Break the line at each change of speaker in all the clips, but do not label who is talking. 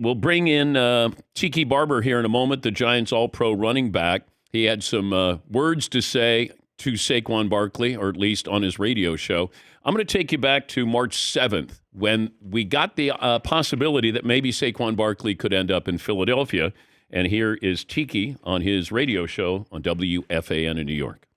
We'll bring in Tiki Barber here in a moment, the Giants All-Pro running back. He had some words to say to Saquon Barkley, or at least on his radio show. I'm going to take you back to March 7th when we got the possibility that maybe Saquon Barkley could end up in Philadelphia. And here is Tiki on his radio show on WFAN in New York.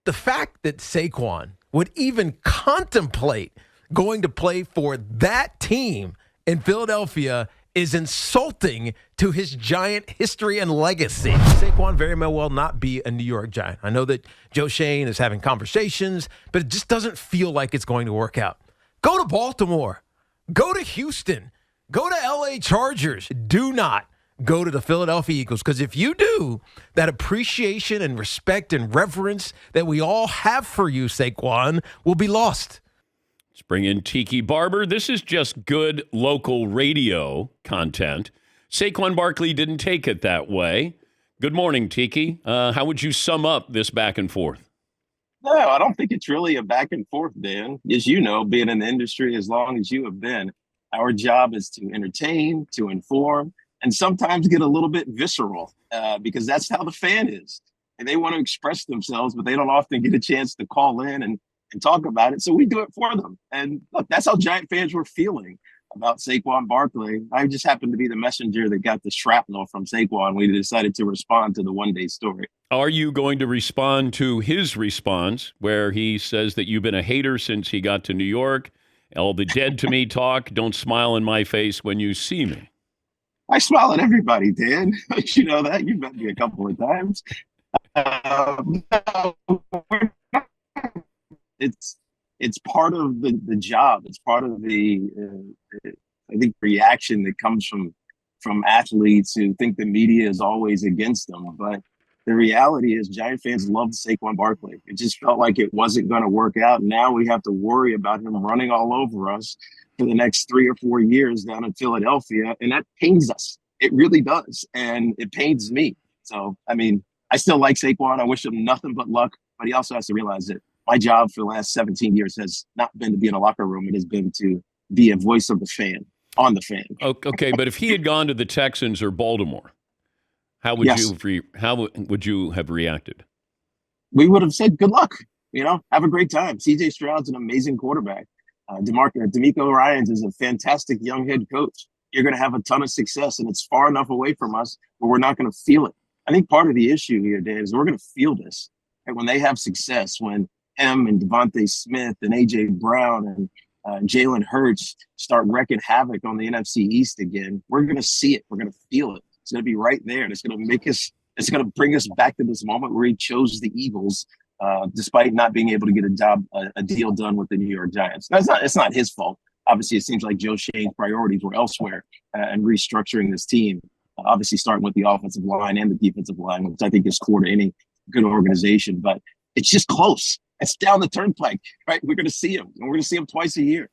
The fact that Saquon would even contemplate going to play for that team in Philadelphia is insulting to his Giant history and legacy. Saquon very well not be a New York Giant. I know that Joe Shane is having conversations, but it just doesn't feel like it's going to work out. Go to Baltimore. Go to Houston. Go to LA Chargers. Do not go to the Philadelphia Eagles, because if you do, that appreciation and respect and reverence that we all have for you, Saquon, will be lost.
Let's bring in Tiki Barber. This is just good local radio content. Saquon Barkley didn't take it that way. Good morning, Tiki. How would you sum up this back and forth?
No, I don't think it's really a back and forth, Dan. As you know, being in the industry as long as you have been, our job is to entertain, to inform, and sometimes get a little bit visceral because that's how the fan is. And they want to express themselves, but they don't often get a chance to call in and talk about it. So we do it for them. And look, that's how Giant fans were feeling about Saquon Barkley. I just happened to be the messenger that got the shrapnel from Saquon. We decided to respond to the one-day story.
Are you going to respond to his response where he says that you've been a hater since he got to New York? All the dead to me talk, don't smile in my face when you see me.
I smile at everybody, Dan. You know that. You've met me a couple of times. It's part of the job. It's part of the I think reaction that comes from athletes who think the media is always against them. But the reality is Giant fans loved Saquon Barkley. It just felt like it wasn't going to work out. Now we have to worry about him running all over us for the next 3 or 4 years down in Philadelphia. And that pains us. It really does. And it pains me. So, I mean, I still like Saquon. I wish him nothing but luck. But he also has to realize that my job for the last 17 years has not been to be in a locker room. It has been to be a voice of the fan, on the fan.
Okay, but if he had gone to the Texans or Baltimore, how would you have reacted?
We would have said, good luck. Have a great time. C.J. Stroud's an amazing quarterback. DeMeco Ryans is a fantastic young head coach. You're going to have a ton of success, and it's far enough away from us where we're not going to feel it. I think part of the issue here, Dan, is we're going to feel this. And when they have success, when him and Devontae Smith and A.J. Brown and Jalen Hurts start wreaking havoc on the NFC East again, we're going to see it. We're going to feel it. It's going to be right there. And it's going to bring us back to this moment where he chose the Eagles despite not being able to get a deal done with the New York Giants. It's not his fault. Obviously, it seems like Joe Shane's priorities were elsewhere and restructuring this team, obviously starting with the offensive line and the defensive line, which I think is core to any good organization. But it's just close. It's down the turnpike, right? We're going to see him, and we're going to see him twice a year.